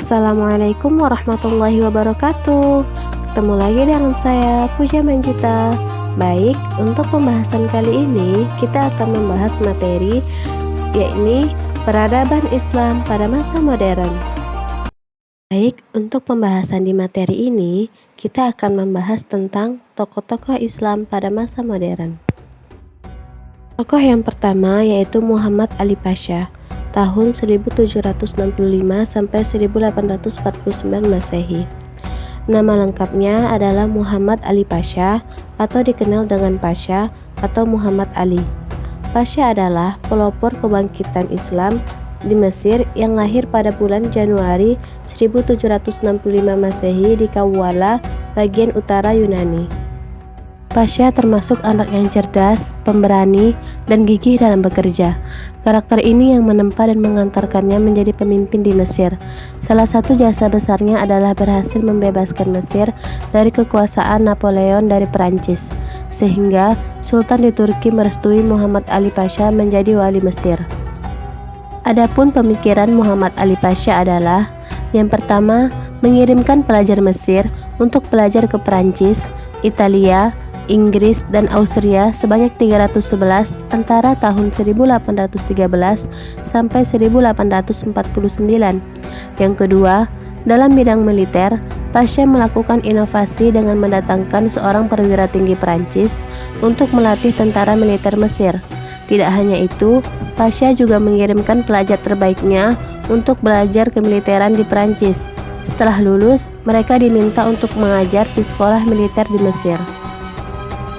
Assalamualaikum warahmatullahi wabarakatuh. Ketemu lagi dengan saya, Puja Manjita. Baik, untuk pembahasan kali ini kita akan membahas materi yakni peradaban Islam pada masa modern. Baik, untuk pembahasan di materi ini kita akan membahas tentang tokoh-tokoh Islam pada masa modern. Tokoh yang pertama yaitu Muhammad Ali Pasha, tahun 1765 sampai 1849 Masehi. Nama lengkapnya adalah Muhammad Ali Pasha atau dikenal dengan Pasha atau Muhammad Ali. Pasha adalah pelopor kebangkitan Islam di Mesir yang lahir pada bulan Januari 1765 Masehi di Kawala, bagian utara Yunani. Pasha termasuk anak yang cerdas, pemberani, dan gigih dalam bekerja. Karakter ini yang menempa dan mengantarkannya menjadi pemimpin di Mesir. Salah satu jasa besarnya adalah berhasil membebaskan Mesir dari kekuasaan Napoleon dari Perancis, sehingga Sultan di Turki merestui Muhammad Ali Pasha menjadi wali Mesir. Adapun pemikiran Muhammad Ali Pasha adalah yang pertama, mengirimkan pelajar Mesir untuk belajar ke Perancis, Italia, Inggris, dan Austria sebanyak 311 antara tahun 1813 sampai 1849. Yang kedua, dalam bidang militer, Pasha melakukan inovasi dengan mendatangkan seorang perwira tinggi Perancis untuk melatih tentara militer Mesir. Tidak hanya itu, Pasha juga mengirimkan pelajar terbaiknya untuk belajar kemiliteran di Perancis. Setelah lulus, mereka diminta untuk mengajar di sekolah militer di Mesir.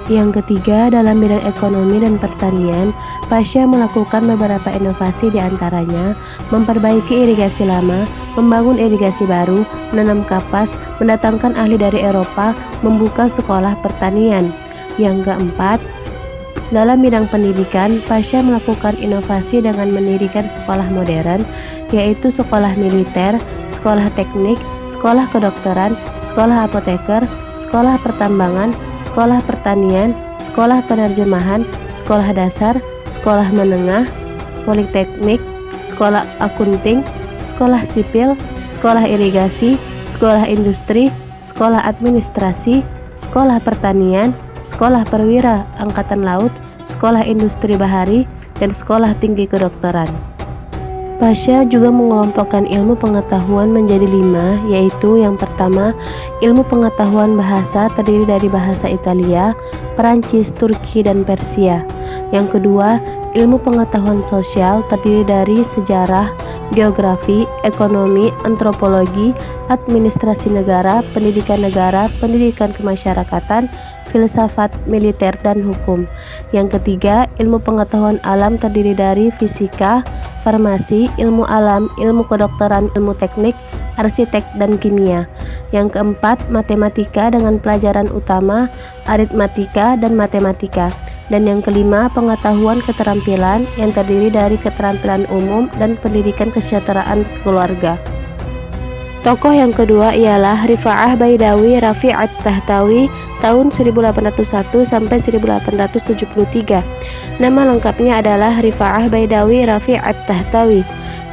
Yang ketiga, dalam bidang ekonomi dan pertanian, Pasha melakukan beberapa inovasi, diantaranya memperbaiki irigasi lama, membangun irigasi baru, menanam kapas, mendatangkan ahli dari Eropa, membuka sekolah pertanian. Yang keempat, dalam bidang pendidikan, Pasha melakukan inovasi dengan mendirikan sekolah modern, yaitu sekolah militer, sekolah teknik, sekolah kedokteran, sekolah apoteker, sekolah pertambangan, sekolah pertanian, sekolah penerjemahan, sekolah dasar, sekolah menengah, politeknik, sekolah akunting, sekolah sipil, sekolah irigasi, sekolah industri, sekolah administrasi, sekolah pertanian, sekolah perwira angkatan laut, sekolah industri bahari, dan sekolah tinggi kedokteran. Pasha juga mengelompokkan ilmu pengetahuan menjadi 5, yaitu yang pertama, ilmu pengetahuan bahasa terdiri dari bahasa Italia, Perancis, Turki, dan Persia. Yang kedua, ilmu pengetahuan sosial terdiri dari sejarah, geografi, ekonomi, antropologi, administrasi negara, pendidikan kemasyarakatan, filsafat, militer, dan hukum. Yang ketiga, ilmu pengetahuan alam terdiri dari fisika, farmasi, ilmu alam, ilmu kedokteran, ilmu teknik, arsitek, dan kimia. Yang keempat, matematika dengan pelajaran utama aritmatika dan matematika. Dan yang kelima, pengetahuan keterampilan yang terdiri dari keterampilan umum dan pendidikan kesejahteraan keluarga. Tokoh yang kedua ialah Rifa'ah Baidawi Rafi' At-Tahtawi tahun 1801 sampai 1873. Nama lengkapnya adalah Rifa'ah Baidawi Rafi' At-Tahtawi.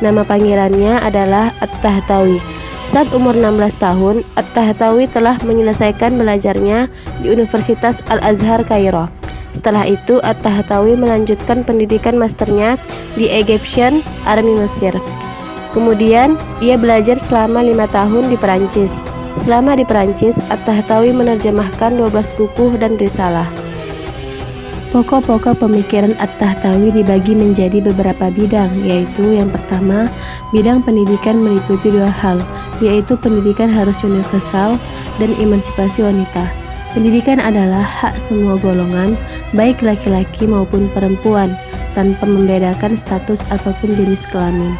Nama panggilannya adalah At-Tahtawi. Saat umur 16 tahun, At-Tahtawi telah menyelesaikan belajarnya di Universitas Al-Azhar Kairo. Setelah itu, At-Tahtawi melanjutkan pendidikan masternya di Egyptian Army Mesir. Kemudian, ia belajar selama 5 tahun di Perancis. Selama di Perancis, At-Tahtawi menerjemahkan 12 buku dan risalah. Pokok-pokok pemikiran At-Tahtawi dibagi menjadi beberapa bidang, yaitu yang pertama, bidang pendidikan meliputi 2 hal, yaitu pendidikan harus universal dan emansipasi wanita. Pendidikan adalah hak semua golongan, baik laki-laki maupun perempuan, tanpa membedakan status ataupun jenis kelamin.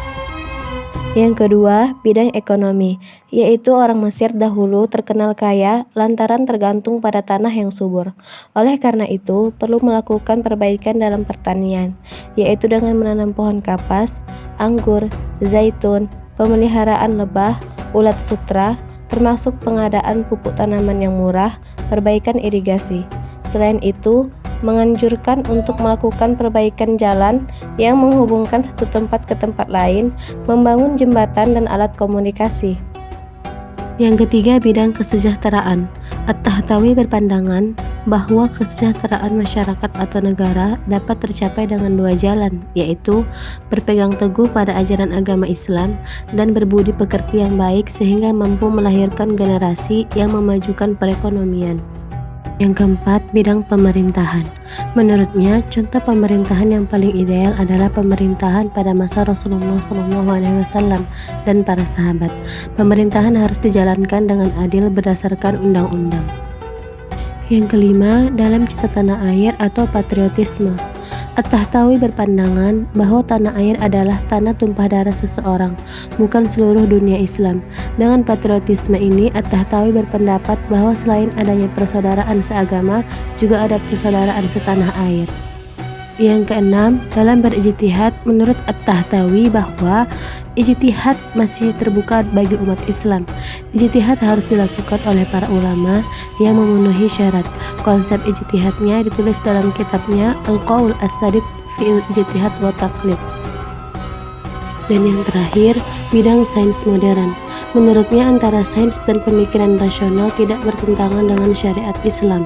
Yang kedua, bidang ekonomi, yaitu orang Mesir dahulu terkenal kaya lantaran tergantung pada tanah yang subur. Oleh karena itu, perlu melakukan perbaikan dalam pertanian, yaitu dengan menanam pohon kapas, anggur, zaitun, pemeliharaan lebah, ulat sutra, termasuk pengadaan pupuk tanaman yang murah, perbaikan irigasi. Selain itu, menganjurkan untuk melakukan perbaikan jalan yang menghubungkan satu tempat ke tempat lain, membangun jembatan dan alat komunikasi. Yang ketiga, bidang kesejahteraan. At-Tahtawi berpandangan bahwa kesejahteraan masyarakat atau negara dapat tercapai dengan dua jalan, yaitu berpegang teguh pada ajaran agama Islam dan berbudi pekerti yang baik sehingga mampu melahirkan generasi yang memajukan perekonomian. Yang keempat, bidang pemerintahan. Menurutnya, contoh pemerintahan yang paling ideal adalah pemerintahan pada masa Rasulullah SAW dan para sahabat. Pemerintahan harus dijalankan dengan adil berdasarkan undang-undang. Yang kelima, dalam cinta tanah air atau patriotisme. At-Tahtawi berpandangan bahwa tanah air adalah tanah tumpah darah seseorang, bukan seluruh dunia Islam. Dengan patriotisme ini, At-Tahtawi berpendapat bahwa selain adanya persaudaraan seagama, juga ada persaudaraan setanah air. Yang keenam, dalam berijtihad, menurut At-Tahtawi bahwa ijtihad masih terbuka bagi umat Islam. Ijtihad harus dilakukan oleh para ulama yang memenuhi syarat. Konsep ijtihadnya ditulis dalam kitabnya Al-Qaul As-Sadid fil Ijtihad wa Taqlid. Dan yang terakhir, bidang sains modern. Menurutnya antara sains dan pemikiran rasional tidak bertentangan dengan syariat Islam.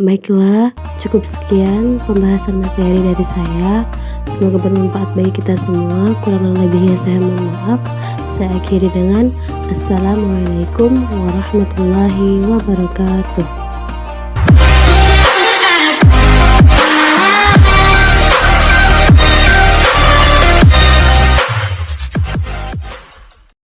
Baiklah, cukup sekian pembahasan materi dari saya. Semoga bermanfaat bagi kita semua. Kurang lebihnya saya mohon maaf. Saya akhiri dengan Assalamualaikum warahmatullahi wabarakatuh.